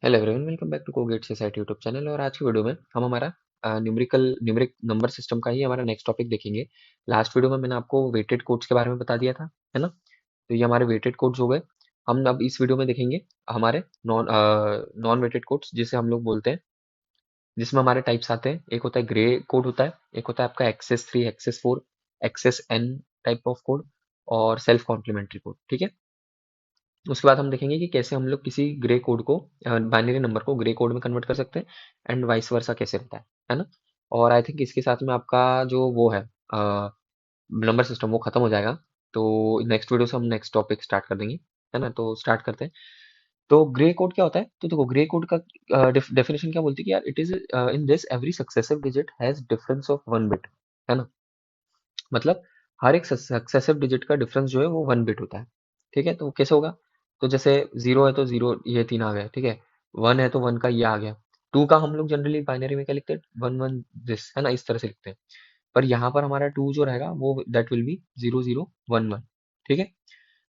Hello everyone, welcome back to Cogate society YouTube channel. और आज की वीडियो में हम हमारा न्यूमेरिक नंबर सिस्टम का ही हमारा नेक्स्ट टॉपिक देखेंगे। लास्ट वीडियो में मैंने आपको वेटेड कोड्स के बारे में बता दिया था, है ना। तो ये हमारे वेटेड कोड्स हो गए। हम अब इस वीडियो में देखेंगे हमारे नॉन वेटेड कोड्स, जिसे हम लोग बोलते हैं, जिसमें हमारे टाइप्स आते हैं। एक होता है ग्रे कोड होता है, एक होता है आपका excess 3, excess 4, excess n type of code, और सेल्फ कॉम्प्लीमेंट्री कोड। ठीक है। उसके बाद हम देखेंगे कि कैसे हम लोग किसी ग्रे कोड को, बाइनरी नंबर को ग्रे कोड में कन्वर्ट कर सकते हैं, एंड वाइस वर्सा कैसे होता है ना। और आई थिंक इसके साथ में आपका जो वो है नंबर सिस्टम, वो खत्म हो जाएगा। तो नेक्स्ट वीडियो से हम नेक्स्ट टॉपिक स्टार्ट कर देंगे, है ना। तो स्टार्ट करते हैं। तो ग्रे कोड क्या होता है? तो देखो, ग्रे कोड का डेफिनेशन क्या बोलती है कि यार, it is in this every successive digit has difference of 1 bit, है ना। मतलब हर एक सक्सेसिव डिजिट का डिफरेंस जो है वो 1 बिट होता है। ठीक है। तो वो कैसे होगा? तो जैसे 0 है तो 0, ये 3 आ गए, ठीक है। 1 है तो 1 का ये आ गया। 2 का हम लोग जनरली बाइनरी में क्या लिखते हैं? 1 1 दिस, है ना, इस तरह से लिखते हैं। पर यहाँ पर हमारा 2 जो रहेगा वो दैट विल बी 0 0 1 1। ठीक है।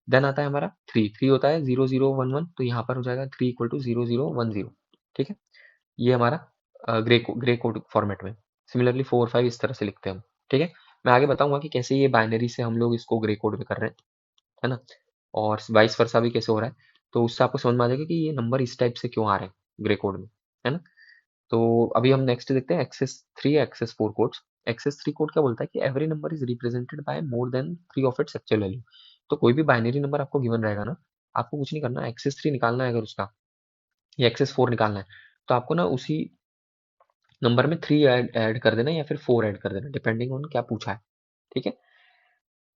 देन आता है हमारा 3। 3 होता है 0 0 1 1, तो यहाँ पर हो जाएगा 3 इक्वल टू 0 0 1 0। ठीक है। ये हमारा ग्रे कोड फॉर्मेट में। सिमिलरली 4 5 इस तरह से लिखते हैं हम। ठीक है। मैं आगे बताऊंगा कि कैसे ये बाइनरी से हम लोग इसको ग्रे कोड में कर रहे हैं, है ना। और वाइस वर्सा भी कैसे हो रहा है। तो उससे आपको समझ में आ जाएगा कि ये नंबर इस टाइप से क्यों आ रहे हैं ग्रे कोड में, है ना। तो अभी हम नेक्स्ट देखते हैं excess 3 excess 4 codes. Excess 3 code क्या बोलता है कि every number is represented by more than 3 of its actual value. तो कोई भी बाइनरी नंबर आपको गिवन रहेगा ना, आपको कुछ नहीं करना, एक्सेस 3 निकालना है अगर उसका, या एक्सेस 4 निकालना है, तो आपको ना उसी नंबर में 3 ऐड कर देना, या फिर 4 ऐड कर देना, डिपेंडिंग ऑन क्या पूछा है। ठीक है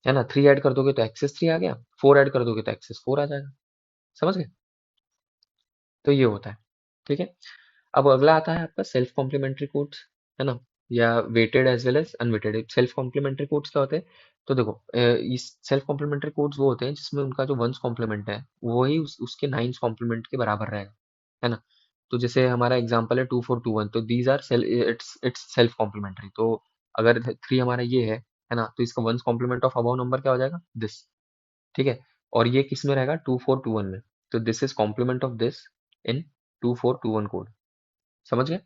ना। 3 ऐड कर दोगे तो एक्सेस 3 आ गया, 4 ऐड कर दोगे तो एक्सेस 4 आ जाएगा। समझ गए? तो ये होता है। ठीक है। अब अगला आता है आपका सेल्फ कॉम्प्लीमेंट्री कोड्स, है ना, या weighted as well as unweighted. Self complementary codes क्या होते हैं? तो देखो, इस सेल्फ कॉम्प्लीमेंट्री कोड्स वो होते हैं जिसमें उनका जो वंस कॉम्प्लीमेंट है वही उसके नाइन्स कॉम्प्लीमेंट के बराबर रहेगा, है ना। तो जैसे हमारा एग्जांपल है 2421, तो these are its its self complementary. तो अगर 3 हमारा ये है ना, तो इसका ones complement of above number क्या हो जाएगा? दिस। ठीक है। और ये किस में रहेगा? 2421 में। तो this is complement of this in 2421 code. समझ गए?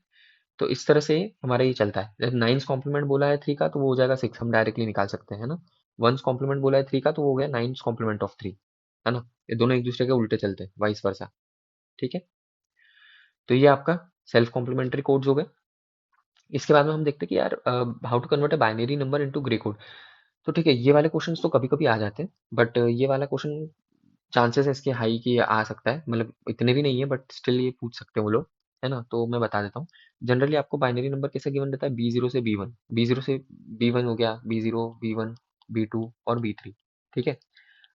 तो इस तरह से हमारा ये चलता है। जब नाइन्स कॉम्प्लीमेंट बोला है 3 का तो वो हो जाएगा 6, हम डायरेक्टली निकाल सकते हैं, है ना। वंस कॉम्प्लीमेंट बोला है 3 का तो वो हो गया नाइन्स कॉम्प्लीमेंट ऑफ 3, है ना। ये दोनों एक दूसरे के उल्टे चलते हैं, वाइस वर्सा। ठीक है। तो ये आपका सेल्फ कॉम्प्लीमेंट्री कोड्स हो गए। इसके बाद में हम देखते हैं कि यार, how to convert a binary number into Gray code. तो ठीक है, ये वाले क्वेश्चंस तो कभी कभी आ जाते हैं, बट ये वाला क्वेश्चन चांसेस है इसके हाई कि आ सकता है, मतलब इतने भी नहीं है, बट स्टिल ये पूछ सकते हैं वो लोग, है ना। तो मैं बता देता हूँ। जनरली आपको बाइनरी नंबर कैसे गिवन रहता है? B0 से B1, B0 से B1 हो गया, B0 B1 B2 और B3। ठीक है।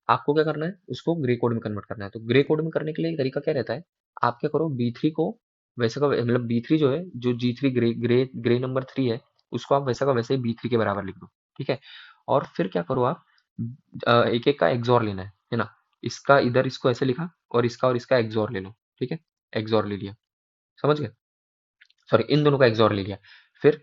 आपको क्या करना है? उसको ग्रे कोड में कन्वर्ट करना है। तो ग्रे कोड में करने के लिए तरीका क्या रहता है? आप क्या करो, B3 को वैसे का मतलब B3 जो है, जो G3 grey grey grey number 3 है, उसको आप वैसा का वैसे ही B3 के बराबर लिख दो। ठीक है। और फिर क्या करो आप, एक एक का एक्सॉर लेना है ना। इसका इधर इसको ऐसे लिखा, और इसका एक्सॉर ले लो। ठीक है। एक्सॉर ले लिया। समझ गए? सॉरी, इन दोनों का एक्सॉर ले लिया। फिर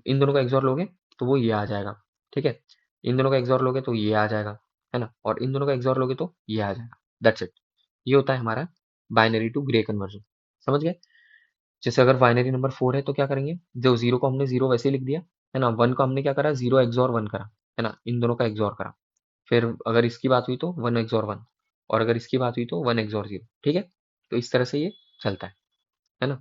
इन दोनों का एक्सॉर लोगे तो वो ये आ जाएगा। ठीक है। इन दोनों का एक्सॉर लोगे तो ये आ जाएगा, है ना। और इन दोनों का एक्सॉर लोगे तो ये आ जाएगा। That's it. ये होता है हमारा बाइनरी टू ग्रे कन्वर्जन। समझ गए? जैसे अगर बाइनरी नंबर 4 है तो क्या करेंगे? जो 0 को हमने 0 वैसे ही लिख दिया, है ना। 1 को हमने क्या करा? 0 एक्सॉर 1 करा, है ना। इन दोनों का एक्सॉर करा। फिर अगर इसकी बात हुई तो 1 एक्सॉर 1, और अगर इसकी बात हुई तो 1 एक्सॉर 0। ठीक है। तो इस तरह से ये चलता है ना।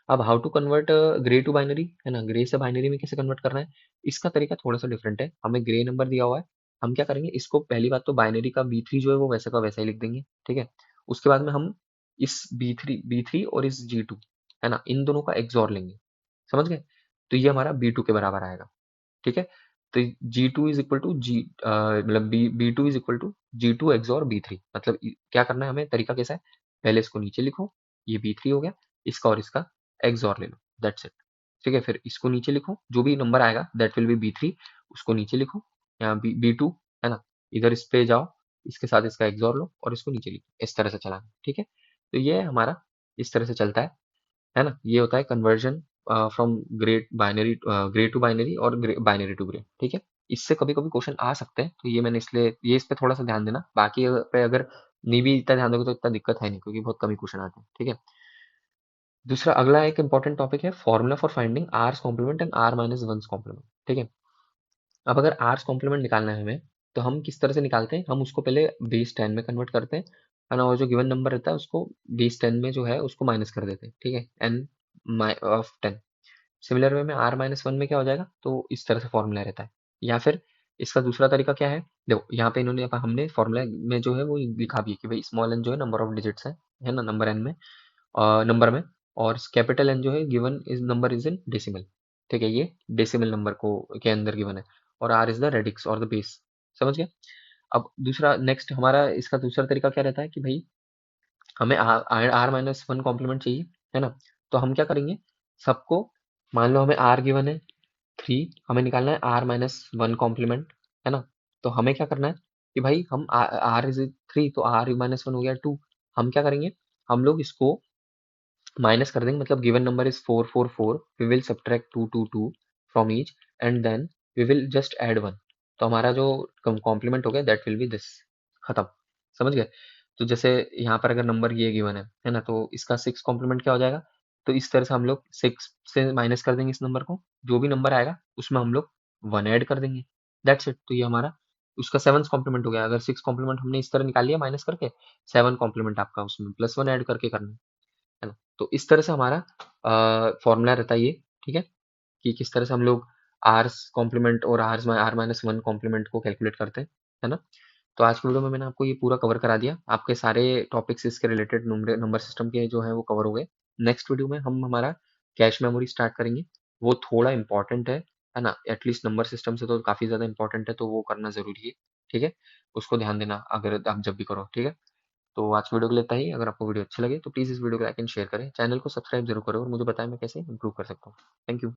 अब how to convert Gray to binary, है ना, ग्रे से बाइनरी में कैसे कन्वर्ट करना है? इसका तरीका थोड़ा सा डिफरेंट है। हमें ग्रे नंबर दिया हुआ है, हम क्या करेंगे, इसको पहली बात तो बाइनरी का B3 जो है वो वैसे का वैसा ही लिख देंगे। ठीक है। उसके बाद में हम इस B3 और इस G2, है ना, इन दोनों का एक्सॉर लेंगे। समझ गए? तो ये हमारा B2 के बराबर आएगा। ठीक है। तो G2 इज इक्वल टू मतलब B2 is equal to G2 XOR B3। मतलब क्या करना है हमें? तरीका कैसा है? पहले इसको नीचे लिखो, ये B3 हो गया, इसका और इसका एक्सॉर ले लो। That's it. ठीक है। फिर इसको नीचे लिखो, जो भी नंबर आएगा दैट विल बी B3, उसको नीचे लिखो। यहाँ B2, है ना। इधर इस पे जाओ, इसके साथ इसका एक्सॉर लो और इसको नीचे लिखो। इस तरह से चलाना। ठीक है। तो ये हमारा इस तरह से चलता है ना। ये होता है conversion from Gray to binary और बाइनरी टू ग्रे। ठीक है। इससे कभी कभी क्वेश्चन आ सकते हैं, तो ये मैंने इसलिए ये इस पे थोड़ा सा ध्यान देना। बाकी पे अगर नहीं भी इतना ध्यान दोगे तो इतना दिक्कत है नहीं, क्योंकि बहुत कम ही क्वेश्चन आते हैं, ठीक है। दूसरा अगला एक इंपॉर्टेंट टॉपिक है formula for finding r's complement and r minus one complement, ठीक है। अब अगर आर्स कॉम्प्लीमेंट निकालना है हमें, तो हम किस तरह से निकालते हैं, हम उसको पहले बेस 10 में कन्वर्ट करते हैं, है ना, और जो गिवन नंबर रहता है उसको बेस 10 में जो है उसको माइनस कर देते हैं, ठीक है, एन ऑफ 10। सिमिलर वे में आर माइनस वन में क्या हो जाएगा, तो इस तरह से फॉर्मूला रहता है। या फिर इसका दूसरा तरीका क्या है, देखो यहाँ पे इन्होंने हमने फॉर्मूला में जो है वो लिखा भी है कि भाई स्मॉल एन जो है नंबर ऑफ डिजिट्स है ना, नंबर एन में, नंबर में, और कैपिटल एन जो है given is number is in decimal, ठीक है, ये डेसिमल नंबर को के अंदर गिवन है, और आर इज द रेडिक्स और द बेस, समझ गए। अब दूसरा नेक्स्ट हमारा इसका दूसरा तरीका क्या रहता है कि भाई हमें आर माइनस वन कॉम्प्लीमेंट चाहिए, है ना, तो हम क्या करेंगे, सबको, मान लो हमें आर गिवन है 3, हमें निकालना है आर माइनस वन कॉम्प्लीमेंट, है ना, तो हमें क्या करना है कि भाई हम आर इज 3 तो आर माइनस वन हो गया 2, हम क्या करेंगे, हम लोग इसको माइनस कर देंगे, मतलब given number is 444, we will subtract 222 from each, and then we will just add one, तो हमारा जो कॉम्प्लीमेंट हो गया दैट विल बी दिस, खत्म, समझ गए। तो जैसे यहाँ पर अगर नंबर ये गिवन है ना, तो इसका 6 कॉम्प्लीमेंट क्या हो जाएगा, तो इस तरह से हम लोग 6 से माइनस कर देंगे इस नंबर को, जो भी नंबर आएगा उसमें हम लोग 1 ऐड कर देंगे, दैट्स इट। तो ये हमारा उसका 7 कॉम्प्लीमेंट हो गया। अगर 6 कॉम्प्लीमेंट हमने इस तरह निकाल लिया माइनस करके, 7 कॉम्प्लीमेंट आपका उसमें प्लस 1 ऐड करके करना है ना। तो इस तरह से हमारा फॉर्मूला रहता है ये, ठीक है, कि किस तरह से हम लोग आर्स कॉम्प्लीमेंट और आर माइनस वन कॉम्प्लीमेंट को कैलकुलेट करते हैं, है ना। तो आज की वीडियो में मैंने आपको ये पूरा कवर करा दिया, आपके सारे टॉपिक्स इसके रिलेटेड नंबर सिस्टम के जो है वो कवर हो गए। नेक्स्ट वीडियो में हम हमारा कैश मेमोरी स्टार्ट करेंगे, वो थोड़ा इंपॉर्टेंट है ना, एटलीस्ट नंबर सिस्टम से तो काफी ज्यादा इंपॉर्टेंट है, तो वो करना जरूरी है, ठीक है, उसको ध्यान देना अगर आप जब भी करो, ठीक है। तो आज की वीडियो के लिए इतना ही। अगर आपको वीडियो अच्छी लगे तो प्लीज़ इस वीडियो को लाइक एंड शेयर करें, चैनल को सब्सक्राइब जरूर करें, और मुझे बताएं मैं कैसे इंप्रूव कर सकता हूँ। Thank you.